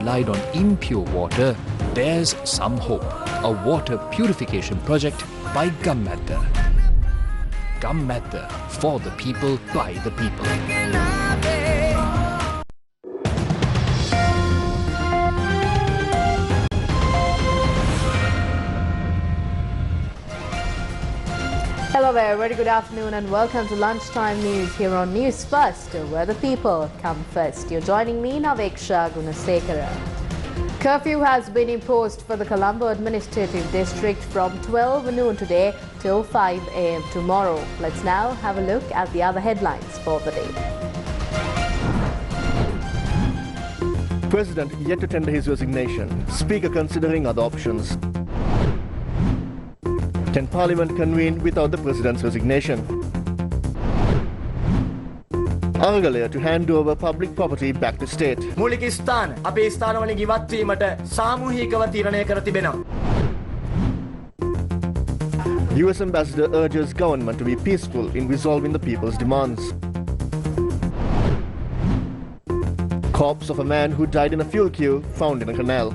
relied on impure water, there's some hope. A water purification project by Gammadda. Gammadda, for the people, by the people. Hello there, very good afternoon and welcome to Lunchtime News here on News First, where the people come first. You're joining me, Naveksha Gunasekara. Curfew has been imposed for the Colombo Administrative District from 12 noon today till 5 a.m. tomorrow. Let's now have a look at the other headlines for the day. President yet to tender his resignation. Speaker considering other options. 10 Parliament convened without the President's resignation. Aragalaya to hand over public property back to state. මූලික ස්ථාන අපේ ස්ථානවලින් ඉවත් වීමට සාමූහිකව තීරණය කර තිබෙනවා. US Ambassador urges government to be peaceful in resolving the people's demands. Corpse of a man who died in a fuel queue found in a canal.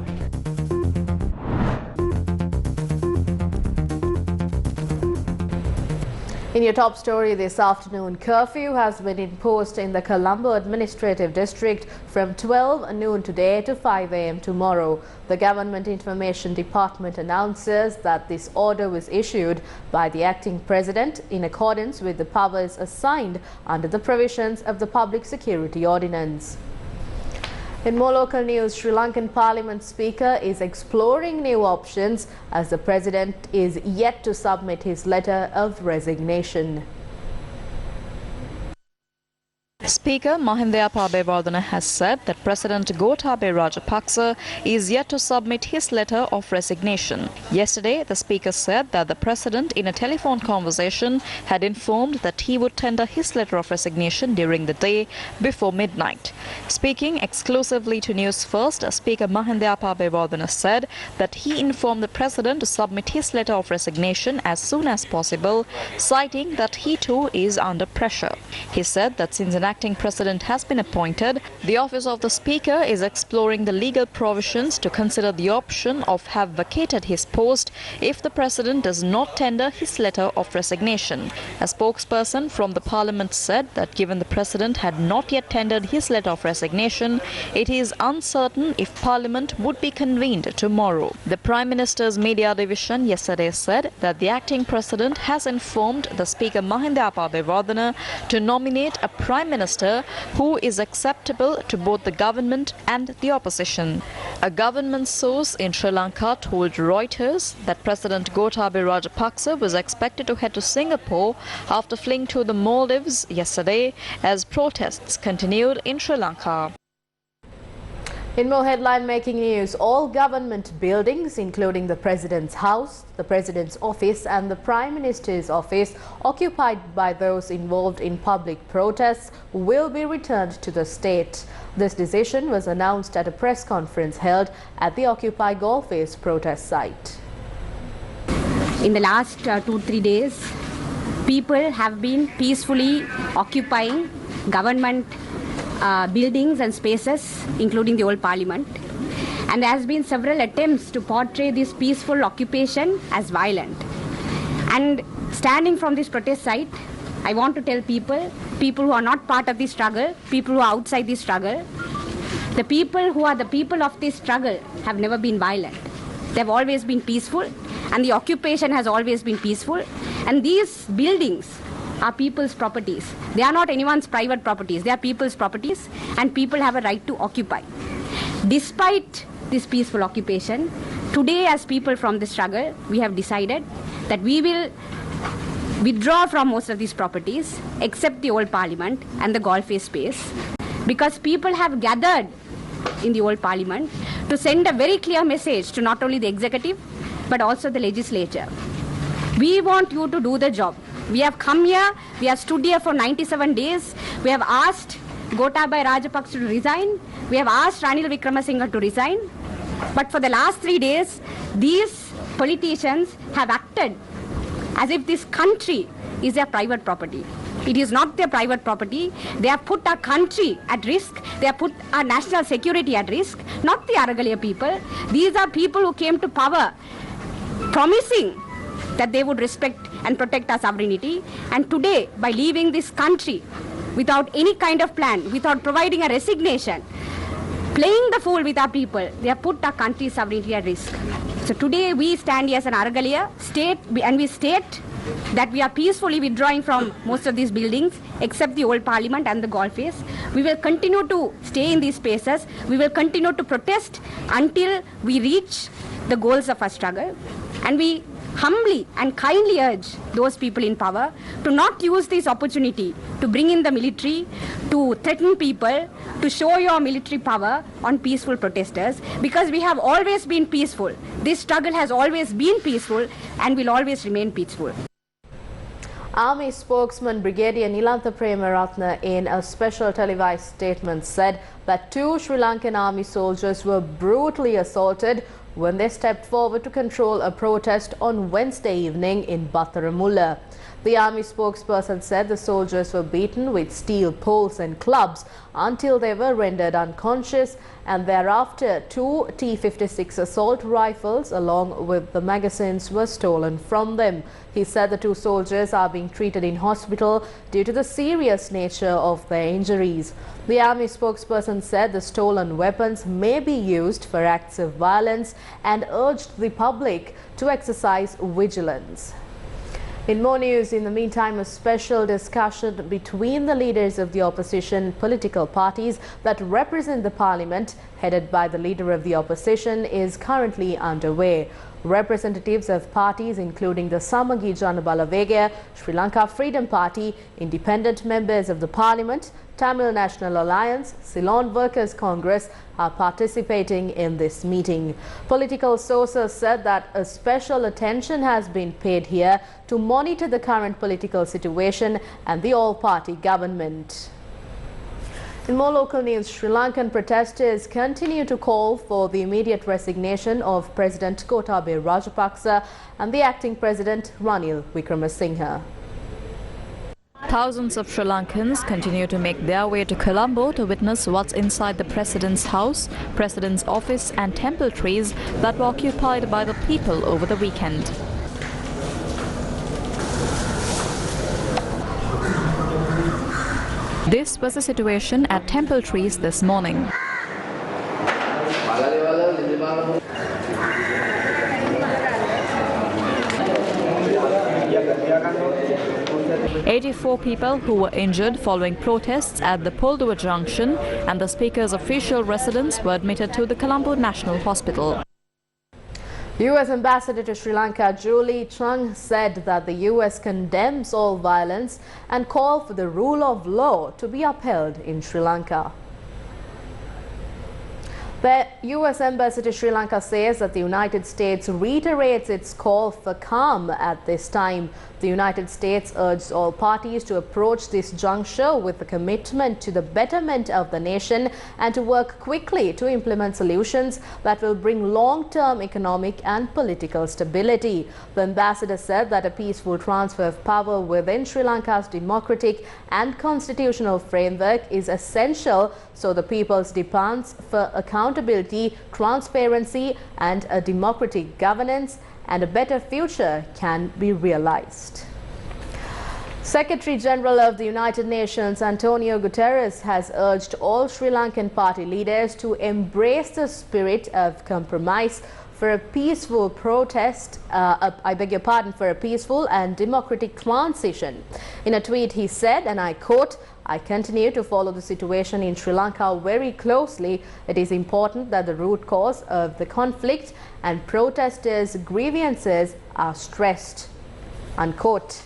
In your top story this afternoon, curfew has been imposed in the Colombo Administrative District from 12 noon today to 5 a.m. tomorrow. The Government Information Department announces that this order was issued by the acting president in accordance with the powers assigned under the provisions of the Public Security Ordinance. In more local news, Sri Lankan Parliament Speaker is exploring new options as the President is yet to submit his letter of resignation. Speaker Mahinda Pabewardena has said that President Gotabaya Rajapaksa is yet to submit his letter of resignation. Yesterday, the Speaker said that the President in a telephone conversation had informed that he would tender his letter of resignation during the day before midnight. Speaking exclusively to Newsfirst, Speaker Mahinda Pabewardena said that he informed the President to submit his letter of resignation as soon as possible, citing that he too is under pressure. He said that since an acting president has been appointed, the office of the Speaker is exploring the legal provisions to consider the option of have vacated his post if the President does not tender his letter of resignation. A spokesperson from the Parliament said that given the President had not yet tendered his letter of resignation, it is uncertain if Parliament would be convened tomorrow. The Prime Minister's Media Division yesterday said that the acting President has informed the Speaker Mahinda Pabewardena to nominate a Prime Minister who is acceptable to both the government and the opposition. A government source in Sri Lanka told Reuters that President Gotabaya Rajapaksa was expected to head to Singapore after fleeing to the Maldives yesterday as protests continued in Sri Lanka. In more headline-making news, all government buildings, including the President's house, the President's office and the Prime Minister's office, occupied by those involved in public protests, will be returned to the state. This decision was announced at a press conference held at the Occupy Golface protest site. In the last 2-3 days, people have been peacefully occupying government buildings and spaces, including the old Parliament, and there has been several attempts to portray this peaceful occupation as violent. And standing from this protest site, I want to tell people who are not part of this struggle, people who are outside this struggle, the people who are the people of this struggle have never been violent. They have always been peaceful, and the occupation has always been peaceful, and these buildings are people's properties. They are not anyone's private properties. They are people's properties, and people have a right to occupy. Despite this peaceful occupation, today as people from the struggle, we have decided that we will withdraw from most of these properties except the old Parliament and the Golface space, because people have gathered in the old Parliament to send a very clear message to not only the executive but also the legislature. We want you to do the job. We have come here, we have stood here for 97 days, we have asked Gotabaya Rajapaksa to resign, we have asked Ranil Wickremesinghe to resign, but for the last 3 days, these politicians have acted as if this country is their private property. It is not their private property. They have put our country at risk. They have put our national security at risk, not the Aragalia people. These are people who came to power promising that they would respect and protect our sovereignty. And today, by leaving this country without any kind of plan, without providing a resignation, playing the fool with our people, they have put our country's sovereignty at risk. So today we stand here as an Aragalia state, and we state that we are peacefully withdrawing from most of these buildings except the old parliament and the golf face. We will continue to stay in these spaces. We will continue to protest until we reach the goals of our struggle. And we humbly and kindly urge those people in power to not use this opportunity to bring in the military, to threaten people, to show your military power on peaceful protesters, because we have always been peaceful. This struggle has always been peaceful and will always remain peaceful. Army spokesman Brigadier Nilantha Premaratna, in a special televised statement, said that 2 Sri Lankan army soldiers were brutally assaulted when they stepped forward to control a protest on Wednesday evening in Battaramulla. The army spokesperson said the soldiers were beaten with steel poles and clubs until they were rendered unconscious, and thereafter 2 T-56 assault rifles along with the magazines were stolen from them. He said the 2 soldiers are being treated in hospital due to the serious nature of their injuries. The army spokesperson said the stolen weapons may be used for acts of violence and urged the public to exercise vigilance. In more news, in the meantime, a special discussion between the leaders of the opposition political parties that represent the parliament, headed by the leader of the opposition, is currently underway. Representatives of parties including the Samagi Janabalawegaya, Sri Lanka Freedom Party, independent members of the parliament, Tamil National Alliance, Ceylon Workers Congress are participating in this meeting. Political sources said that a special attention has been paid here to monitor the current political situation and the all-party government. In more local news, Sri Lankan protesters continue to call for the immediate resignation of President Gotabaya Rajapaksa and the acting President Ranil Wickremesinghe. Thousands of Sri Lankans continue to make their way to Colombo to witness what's inside the President's house, President's office and temple trees that were occupied by the people over the weekend. This was the situation at temple trees this morning. 84 people who were injured following protests at the Poldua Junction and the Speaker's official residence were admitted to the Colombo National Hospital. U.S. Ambassador to Sri Lanka Julie Chung said that the U.S. condemns all violence and called for the rule of law to be upheld in Sri Lanka. The U.S. Embassy to Sri Lanka says that the United States reiterates its call for calm at this time. The United States urges all parties to approach this juncture with a commitment to the betterment of the nation and to work quickly to implement solutions that will bring long-term economic and political stability. The ambassador said that a peaceful transfer of power within Sri Lanka's democratic and constitutional framework is essential so the people's demands for accountability, transparency and a democratic governance and a better future can be realized. Secretary General of the United Nations Antonio Guterres has urged all Sri Lankan party leaders to embrace the spirit of compromise for a peaceful protest, for a peaceful and democratic transition. In a tweet he said, and I quote, "I continue to follow the situation in Sri Lanka very closely. It is important that the root cause of the conflict and protesters' grievances are stressed." Unquote.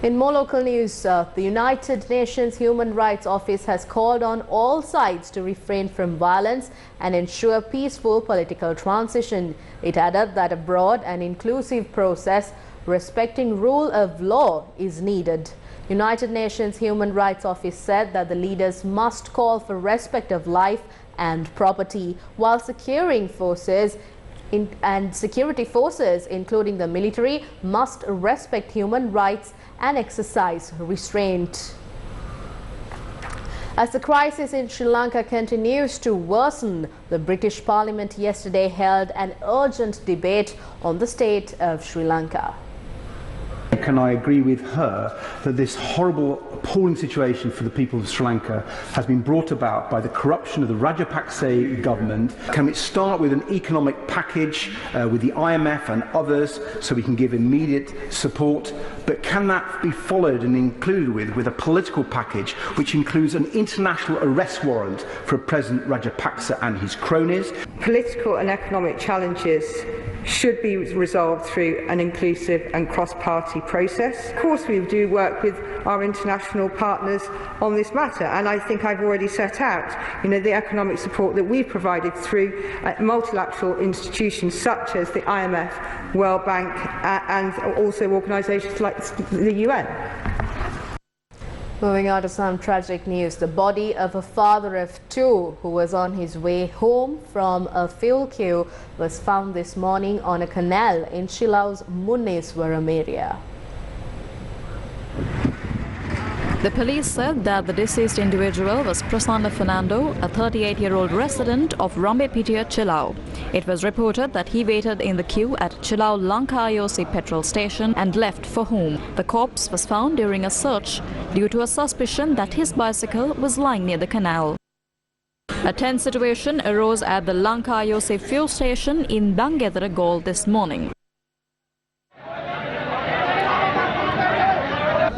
In more local news, the United Nations Human Rights Office has called on all sides to refrain from violence and ensure peaceful political transition. It added that a broad and inclusive process respecting rule of law is needed. United Nations Human Rights Office said that the leaders must call for respect of life and property while securing forces and security forces, including the military, must respect human rights and exercise restraint. As the crisis in Sri Lanka continues to worsen, the British Parliament yesterday held an urgent debate on the state of Sri Lanka. Can I agree with her that this horrible, appalling situation for the people of Sri Lanka has been brought about by the corruption of the Rajapaksa government? Can we start with an economic package with the IMF and others so we can give immediate support? But can that be followed and included with a political package which includes an international arrest warrant for President Rajapaksa and his cronies? Political and economic challenges should be resolved through an inclusive and cross-party process. Of course, we do work with our international partners on this matter, and I think I've already set out, the economic support that we've provided through multilateral institutions such as the IMF, World Bank, and also organisations like the UN. Moving on to some tragic news. The body of a father of two who was on his way home from a fuel queue was found this morning on a canal in Shillau's Munniswaram area. The police said that the deceased individual was Prasanna Fernando, a 38-year-old resident of Rambepitiya, Chillau. It was reported that he waited in the queue at Chillau Lanka IOC petrol station and left for home. The corpse was found during a search due to a suspicion that his bicycle was lying near the canal. A tense situation arose at the Lanka IOC fuel station in Dangedara Gaol this morning.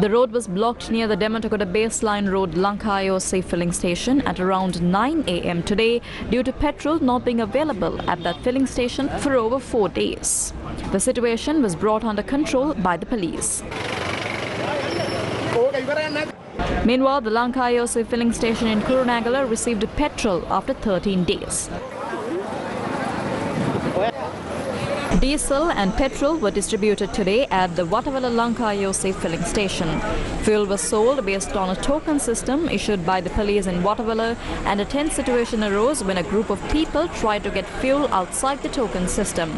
The road was blocked near the Dematakoda Baseline Road Lanka IOC filling station at around 9 a.m. today due to petrol not being available at that filling station for over 4 days. The situation was brought under control by the police. Meanwhile, the Lanka IOC filling station in Kurunagala received petrol after 13 days. Diesel and petrol were distributed today at the Watawala Lanka IOC filling station. Fuel was sold based on a token system issued by the police in Watawala, and a tense situation arose when a group of people tried to get fuel outside the token system.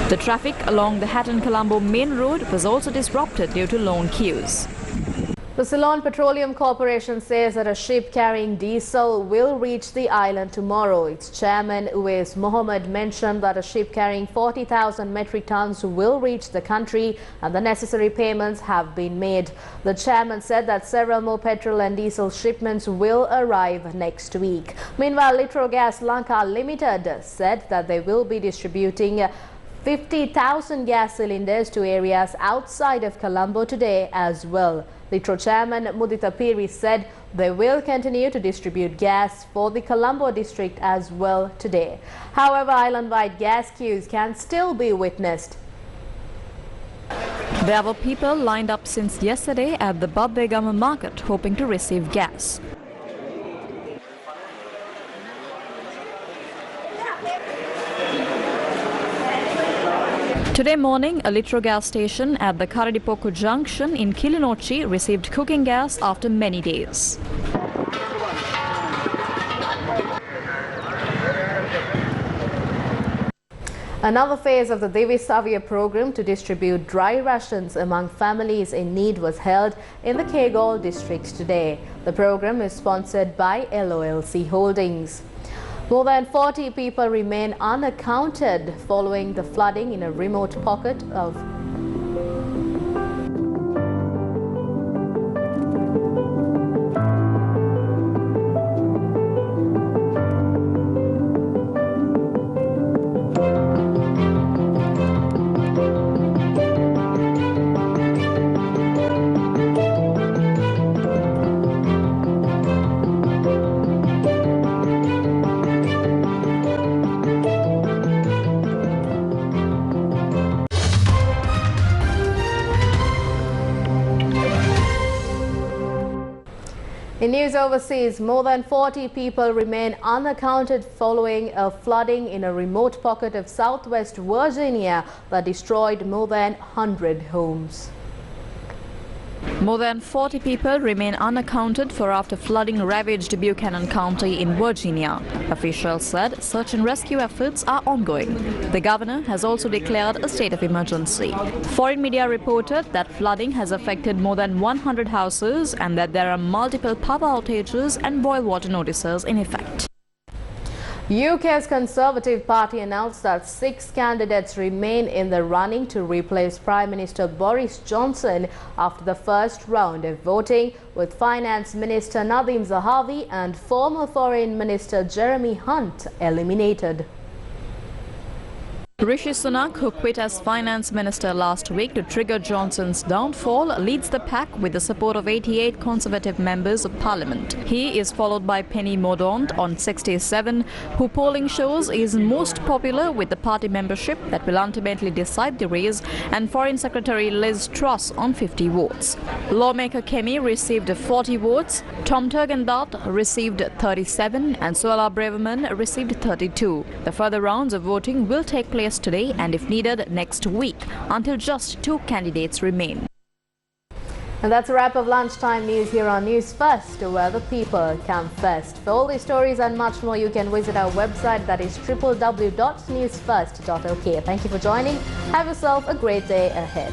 The traffic along the Hatton-Colombo main road was also disrupted due to long queues. The Ceylon Petroleum Corporation says that a ship carrying diesel will reach the island tomorrow. Its chairman, Uwais Mohammed, mentioned that a ship carrying 40,000 metric tons will reach the country and the necessary payments have been made. The chairman said that several more petrol and diesel shipments will arrive next week. Meanwhile, Litrogas Lanka Limited said that they will be distributing 50,000 gas cylinders to areas outside of Colombo today as well. Litro chairman Mudita Piri said they will continue to distribute gas for the Colombo district as well today. However, island-wide gas queues can still be witnessed. There were people lined up since yesterday at the Babegama market hoping to receive gas. Today morning, a Litro gas station at the Karadipoku junction in Kilinochi received cooking gas after many days. Another phase of the Devi Savya program to distribute dry rations among families in need was held in the Kegol district today. The program is sponsored by LOLC Holdings. More than 40 people remain unaccounted following the flooding in a remote pocket of News overseas, more than 40 people remain unaccounted following a flooding in a remote pocket of southwest Virginia that destroyed more than 100 homes. More than 40 people remain unaccounted for after flooding ravaged Buchanan County in Virginia. Officials said search and rescue efforts are ongoing. The governor has also declared a state of emergency. Foreign media reported that flooding has affected more than 100 houses and that there are multiple power outages and boil water notices in effect. UK's Conservative Party announced that 6 candidates remain in the running to replace Prime Minister Boris Johnson after the first round of voting, with Finance Minister Nadhim Zahawi and former Foreign Minister Jeremy Hunt eliminated. Rishi Sunak, who quit as finance minister last week to trigger Johnson's downfall, leads the pack with the support of 88 Conservative members of parliament. He is followed by Penny Mordaunt on 67, who polling shows is most popular with the party membership that will ultimately decide the race, and Foreign Secretary Liz Truss on 50 votes. Lawmaker Kemi received 40 votes, Tom Tugendhat received 37 and Suella Braverman received 32. The further rounds of voting will take place today and, if needed, next week, until just 2 candidates remain. And that's a wrap of lunchtime news here on News First, where the people come first. For all these stories and much more, you can visit our website, that is www.newsfirst.lk. Thank you for joining. Have yourself a great day ahead.